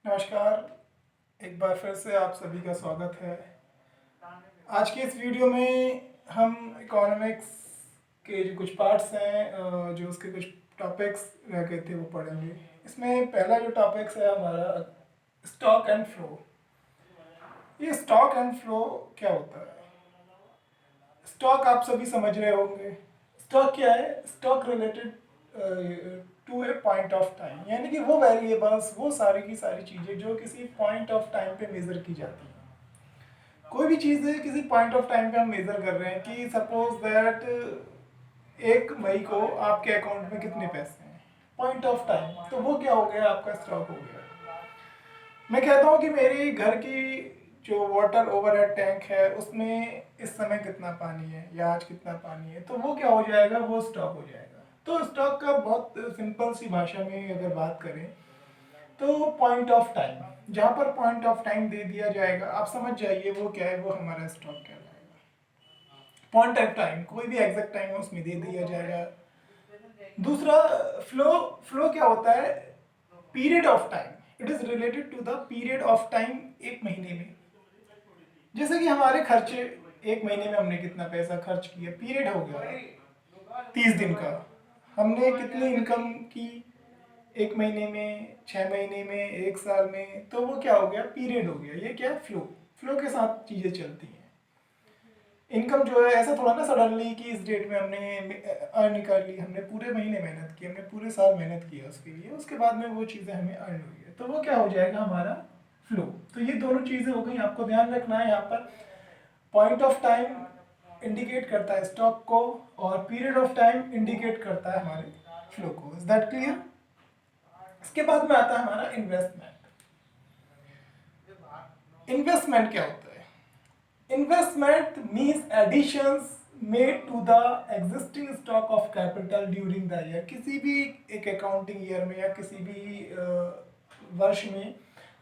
नमस्कार। एक बार फिर से आप सभी का स्वागत है। आज की इस वीडियो में हम इकोनॉमिक्स के जो कुछ पार्ट्स हैं, जो उसके कुछ टॉपिक्स रह गए थे वो पढ़ेंगे। इसमें पहला जो टॉपिक्स है हमारा स्टॉक एंड फ्लो। ये स्टॉक एंड फ्लो क्या होता है? स्टॉक आप सभी समझ रहे होंगे। स्टॉक क्या है? Stock related to a point of time, यानी कि वो वेरिएबल्स, वो सारी की सारी चीज़ें जो किसी पॉइंट ऑफ टाइम पे मेज़र की जाती हैं। कोई भी चीज़ है किसी पॉइंट ऑफ टाइम पे हम मेज़र कर रहे हैं कि सपोज दैट 1 मई को आपके अकाउंट में कितने पैसे हैं, पॉइंट ऑफ टाइम, तो वो क्या हो गया? आपका स्टॉक हो गया। मैं कहता हूँ कि मेरी घर की जो वाटर ओवरहेड टैंक है उसमें इस समय कितना पानी है या आज कितना पानी है, तो वो क्या हो जाएगा? वो स्टॉक हो जाएगा। तो स्टॉक का बहुत सिंपल सी भाषा में अगर बात करें तो पॉइंट ऑफ टाइम, जहाँ पर पॉइंट ऑफ टाइम दे दिया जाएगा, आप समझ जाइए वो क्या है, वो हमारा स्टॉक कहलाएगा। पॉइंट ऑफ टाइम, कोई भी एग्जैक्ट टाइम है उसमें दे दिया जाएगा। दूसरा फ्लो, फ्लो क्या होता है? Period of time. It is related to the period of time, 1 महीने में। जैसे कि हमारे खर्चे, 1 महीने में हमने कितना पैसा खर्च किया, पीरियड हो गया 30 दिन का। हमने कितनी इनकम की 1 महीने में, 6 महीने में, 1 साल में, तो वो क्या हो गया? पीरियड हो गया। ये क्या? फ्लो। फ्लो के साथ चीज़ें चलती हैं। इनकम जो है ऐसा थोड़ा ना सडनली कि इस डेट में हमने अर्न कर ली। हमने पूरे महीने मेहनत की, हमने पूरे साल मेहनत किया उसके लिए, उसके बाद में वो चीज़ें हमें अर्न हुई है, तो वो क्या हो जाएगा? हमारा फ्लो। तो ये दोनों चीज़ें हो गई। आपको ध्यान रखना है यहाँ पर पॉइंट ऑफ टाइम इंडिकेट करता है स्टॉक को और पीरियड ऑफ टाइम इंडिकेट करता है हमारे फ्लो को। Is that clear? इसके बाद में आता है हमारा इन्वेस्टमेंट। इन्वेस्टमेंट क्या होता है? Investment means additions made to the existing stock of capital during the year. किसी भी एक अकाउंटिंग ईयर में या किसी भी वर्ष में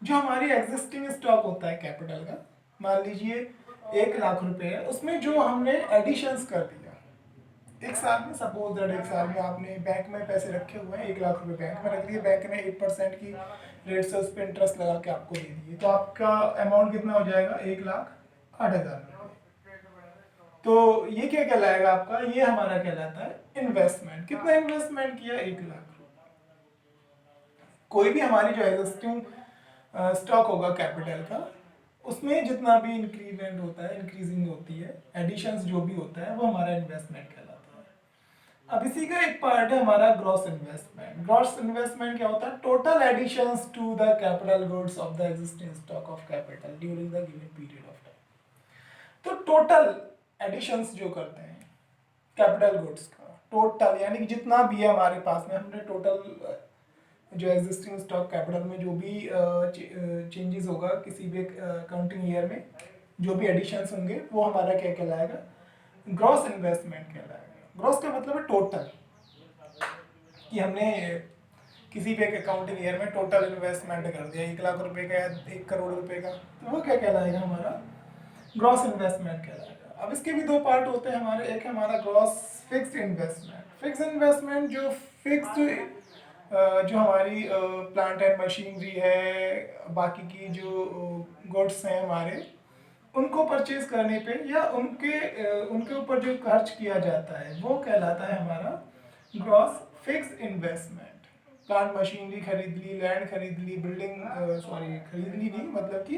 जो हमारी एग्जिस्टिंग स्टॉक होता है कैपिटल का, मान लीजिए 1 लाख रुपए है, उसमें जो हमने एडिशंस कर दिया एक साल में, सपोज दैट 1 साल में आपने बैंक में पैसे रखे हुए हैं, 1 लाख रुपए बैंक में रख दिए, बैंक ने 8% की रेट से उस पर इंटरेस्ट लगा के आपको दे दिए, तो आपका अमाउंट कितना हो जाएगा? 1,08,000 रुपये। तो ये क्या कहलाएगा आपका? ये हमारा कहलाता है इन्वेस्टमेंट। कितना इन्वेस्टमेंट किया? 1 लाख। कोई भी हमारी जो एग्जिस्टिंग स्टॉक होगा कैपिटल का, उसमें जितना भी इंक्रीमेंट होता है, इंक्रीजिंग होती है, एडिशंस जो भी होता है, वो हमारा इन्वेस्टमेंट कहलाता है। अब इसी का एक पार्ट है हमारा ग्रॉस इन्वेस्टमेंट। ग्रॉस इन्वेस्टमेंट क्या होता है? Total additions to the capital goods of the existing stock of capital during the given period of time. तो टोटल एडिशंस जो करते हैं कैपिटल गुड्स का, टोटल यानी कि जितना भी है हमारे पास में, हमने टोटल जो एग्जिस्टिंग स्टॉक कैपिटल में जो भी चेंजेस होगा किसी भी अकाउंटिंग ईयर में, जो भी एडिशंस होंगे, वो हमारा क्या कहलाएगा? ग्रॉस इन्वेस्टमेंट कहलाएगा। ग्रॉस का मतलब है टोटल, कि हमने किसी भी एक अकाउंटिंग ईयर में टोटल इन्वेस्टमेंट कर दिया 1 लाख रुपए का या 1 करोड़ रुपए का, तो वो क्या कहलाएगा? हमारा ग्रॉस इन्वेस्टमेंट कहलाएगा। अब इसके भी दो पार्ट होते हैं हमारे। एक है हमारा gross fixed investment. Fix investment जो फिक्स्ड जो हमारी प्लांट एंड मशीनरी है, बाकी की जो गुड्स हैं हमारे, उनको परचेज करने पे या उनके ऊपर जो खर्च किया जाता है, वो कहलाता है हमारा gross fix investment. Plant machinery खरीद ली, लैंड खरीद ली, बिल्डिंग सॉरी खरीद ली नहीं, मतलब कि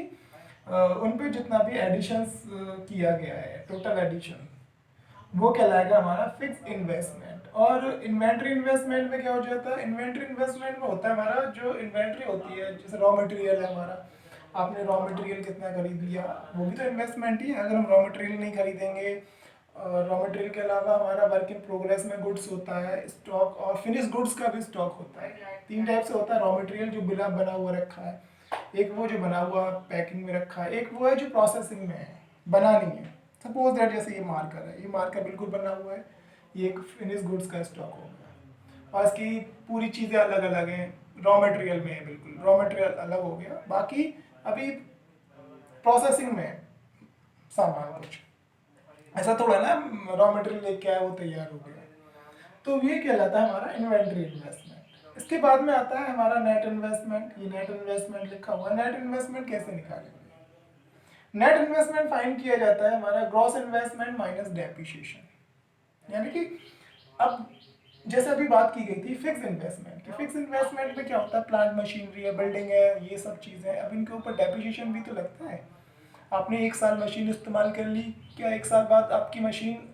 उन पे जितना भी एडिशंस किया गया है, टोटल एडिशन, वो कहलाएगा हमारा फिक्स इन्वेस्टमेंट। और इन्वेंट्री इन्वेस्टमेंट में क्या हो जाता है? इन्वेंट्री इन्वेस्टमेंट में होता है हमारा जो इन्वेंट्री होती है, जैसे रॉ मटेरियल है हमारा, आपने रॉ मटेरियल कितना खरीद लिया, वो भी तो इन्वेस्टमेंट ही है। अगर हम रॉ मटेरियल नहीं खरीदेंगे, रॉ मटेरियल के अलावा हमारा वर्क इन प्रोग्रेस में गुड्स होता है, स्टॉक, और फिनिश गुड्स का भी स्टॉक होता है। 3 टाइप से होता है रॉ मटेरियल, जो बिना बना हुआ रखा है, एक वो जो बना हुआ पैकिंग में रखा है, एक वो है जो प्रोसेसिंग में है, बना नहीं है। सपोज दैट जैसे ये मार्कर है, ये मार्कर बिल्कुल बना हुआ है, ये एक फिनिश गुड्स का स्टॉक हो गया, और इसकी पूरी चीज़ें अलग अलग हैं, रॉ मटेरियल में है, बिल्कुल रॉ मटेरियल अलग हो गया, बाकी अभी प्रोसेसिंग में है सामान कुछ। ऐसा थोड़ा ना रॉ मटेरियल लेके आया वो तैयार हो गया। तो ये कहलाता है हमारा इन्वेंट्री इन्वेस्टमेंट। इसके बाद में आता है हमारा नेट इन्वेस्टमेंट। ये नेट इन्वेस्टमेंट लिखा हुआ है। नेट इन्वेस्टमेंट कैसे निकालेंगे? नेट इन्वेस्टमेंट फाइंड किया जाता है हमारा ग्रॉस इन्वेस्टमेंट माइनस डेप्रिसिएशन। यानी कि अब जैसे अभी बात की गई थी फिक्स इन्वेस्टमेंट की, फिक्स इन्वेस्टमेंट में क्या होता है, प्लांट मशीनरी है, बिल्डिंग है, ये सब चीज़ें, अब इनके ऊपर डेप्रिसिएशन भी तो लगता है। आपने 1 साल मशीन इस्तेमाल कर ली, क्या 1 साल बाद आपकी मशीन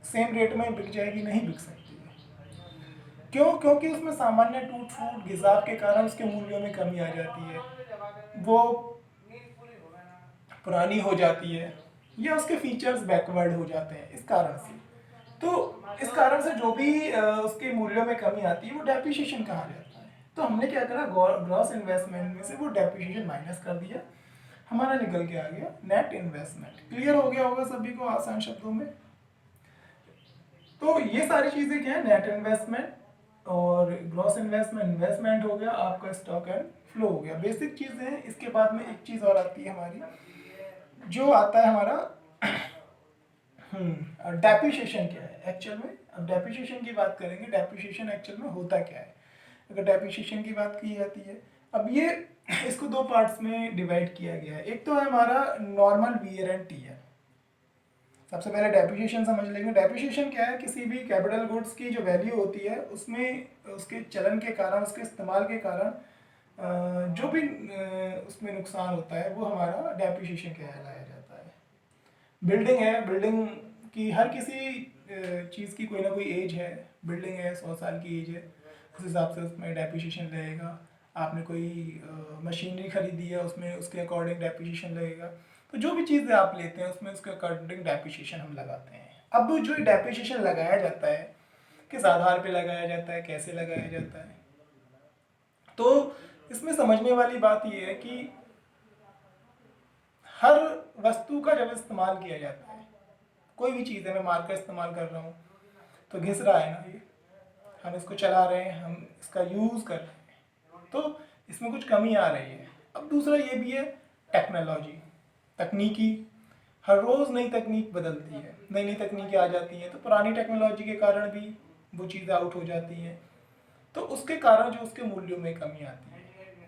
सेम रेट में बिक जाएगी? नहीं बिक सकती है। क्यों? क्योंकि उसमें सामान्य टूट फूट घिसाव के कारण उसके मूल्यों में कमी आ जाती है, वो पुरानी हो जाती है, या उसके फीचर्स बैकवर्ड हो जाते हैं इस कारण से। तो इस कारण से जो भी उसके मूल्यों में कमी आती है वो डेप्रिसिएशन कहा जाता है। तो हमने क्या करा, ग्रॉस इन्वेस्टमेंट में से वो डेप्रिसिएशन माइनस कर दिया, हमारा निकल के आ गया नेट इन्वेस्टमेंट। क्लियर हो गया होगा सभी को आसान शब्दों में? तो ये सारी चीज़ें क्या है, नेट इन्वेस्टमेंट और ग्रॉस इन्वेस्टमेंट, इन्वेस्टमेंट हो गया, आपका स्टॉक एंड फ्लो हो गया, बेसिक चीज़ें हैं। इसके बाद में एक चीज़ और आती है हमारी, जो आता है हमारा डेप्रिसिएशन क्या है एक्चुअल में। अब डेप्रिसिएशन की बात करेंगे, डेप्रिसिएशन एक्चुअल में होता क्या है अगर डेप्रिसिएशन की बात की जाती है। अब ये इसको 2 पार्ट्स में डिवाइड किया गया है। एक तो है हमारा नॉर्मल वियर एंड टीयर। सबसे पहले डेप्रिसिएशन समझ लेंगे। डेप्रिसिएशन क्या है, किसी भी कैपिटल गुड्स की जो वैल्यू होती है उसमें उसके चलन के कारण, उसके इस्तेमाल के कारण जो भी उसमें नुकसान होता है वो हमारा डेप्रिसिएशन कहलाया जाता है। बिल्डिंग है, बिल्डिंग की हर किसी चीज़ की कोई ना कोई एज है। बिल्डिंग है 100 साल की एज है, उस हिसाब से उसमें डेप्रिसिएशन लगेगा। आपने कोई मशीनरी खरीदी है, उसमें उसके अकॉर्डिंग डेप्रिसिएशन लगेगा। तो जो भी चीज़ें आप लेते हैं उसमें उसके अकॉर्डिंग डेप्रिसिएशन हम लगाते हैं। अब जो डेप्रिसिएशन लगाया जाता है किस आधार पे लगाया जाता है, कैसे लगाया जाता है, तो इसमें समझने वाली बात यह है कि हर वस्तु का जब इस्तेमाल किया जाता है, कोई भी चीज़ है, मैं मार्कर इस्तेमाल कर रहा हूँ तो घिस रहा है ना, ये हम इसको चला रहे हैं, हम इसका यूज़ कर रहे हैं, तो इसमें कुछ कमी आ रही है। अब दूसरा ये भी है टेक्नोलॉजी, तकनीकी, हर रोज़ नई तकनीक बदलती है, नई नई तकनीकें आ जाती हैं, तो पुरानी टेक्नोलॉजी के कारण भी वो चीज़ें आउट हो जाती हैं, तो उसके कारण जो उसके मूल्यों में कमी आती है।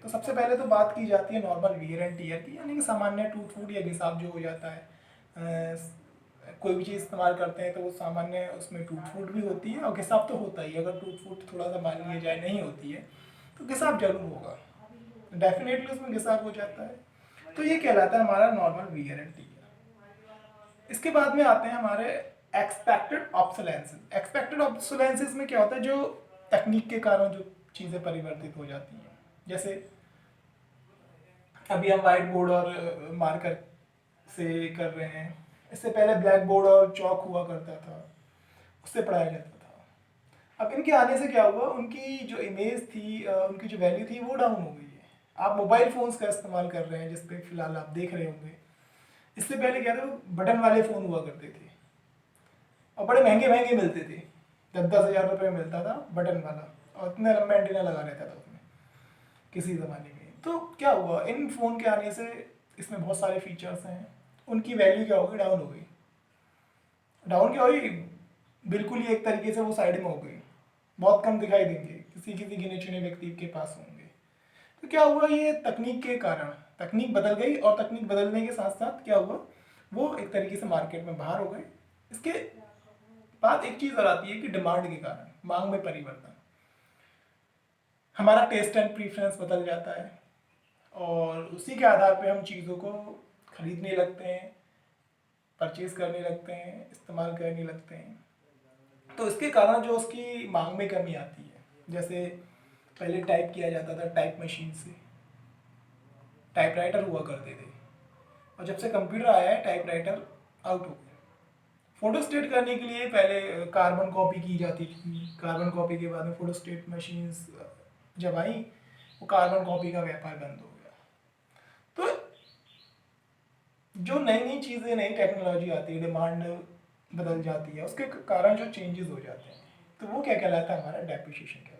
तो सबसे पहले तो बात की जाती है नॉर्मल वियर एंड टीयर की, यानी कि सामान्य टूट फूट या घिसाव जो हो जाता है। कोई भी चीज़ इस्तेमाल करते हैं तो वो सामान्य उसमें टूट फूट भी होती है और घिसाव तो होता ही है। अगर टूट फूट थोड़ा सा मान लिया जाए नहीं होती है तो घिसाव जरूर होगा, डेफिनेटली उसमें घिसाव हो जाता है। तो ये कहलाता है हमारा नॉर्मल वियर एंड टीयर। इसके बाद में आते हैं हमारे एक्सपेक्टेड ऑब्सोलेंसेस। एक्सपेक्टेड ऑब्सोलेंसेस में क्या होता है, जो तकनीक के कारण जो चीज़ें परिवर्तित हो जाती हैं। जैसे अभी हम वाइट बोर्ड और मार्कर से कर रहे हैं, इससे पहले ब्लैक बोर्ड और चौक हुआ करता था, उससे पढ़ाया जाता था। अब इनके आने से क्या हुआ, उनकी जो इमेज थी, उनकी जो वैल्यू थी वो डाउन हो गई है। आप मोबाइल फ़ोन्स का इस्तेमाल कर रहे हैं जिस पे फिलहाल आप देख रहे होंगे। इससे पहले क्या था, बटन वाले फ़ोन हुआ करते थे और बड़े महंगे महंगे मिलते थे, 10-10 हज़ार रुपये में मिलता था बटन वाला, और इतना लंबा एंटीना लगा रहता था उसमें किसी ज़माने में। तो क्या हुआ, इन फ़ोन के आने से इसमें बहुत सारे फीचर्स हैं, उनकी वैल्यू क्या हो गई, डाउन हो गई। डाउन क्या हुई, बिल्कुल ही एक तरीके से वो साइड में हो गई, बहुत कम दिखाई देंगे, किसी किसी गिने चुने व्यक्ति के पास होंगे। तो क्या हुआ, ये तकनीक के कारण तकनीक बदल गई, और तकनीक बदलने के साथ साथ क्या हुआ, वो एक तरीके से मार्केट में बाहर हो गए। इसके बाद एक चीज़ और आती है कि डिमांड के कारण मांग में परिवर्तन, हमारा टेस्ट एंड प्रीफरेंस बदल जाता है और उसी के आधार पे हम चीज़ों को खरीदने लगते हैं, परचेज करने लगते हैं, इस्तेमाल करने लगते हैं। तो इसके कारण जो उसकी मांग में कमी आती है। जैसे पहले टाइप किया जाता था टाइप मशीन से, टाइपराइटर हुआ करते थे, और जब से कंप्यूटर आया है टाइपराइटर आउट हो गया। फोटोस्टेट करने के लिए पहले कार्बन कॉपी की जाती थी, कार्बन कॉपी के बाद में फोटोस्टेट मशीन्स जब आई, वो कार्बन कॉपी का व्यापार बंद हो गया। तो जो नई नई चीज़ें, नई टेक्नोलॉजी आती है, डिमांड बदल जाती है, उसके कारण जो चेंजेस हो जाते हैं, तो वो क्या कहलाता है, हमारा डेप्रिसिएशन कहलाता है।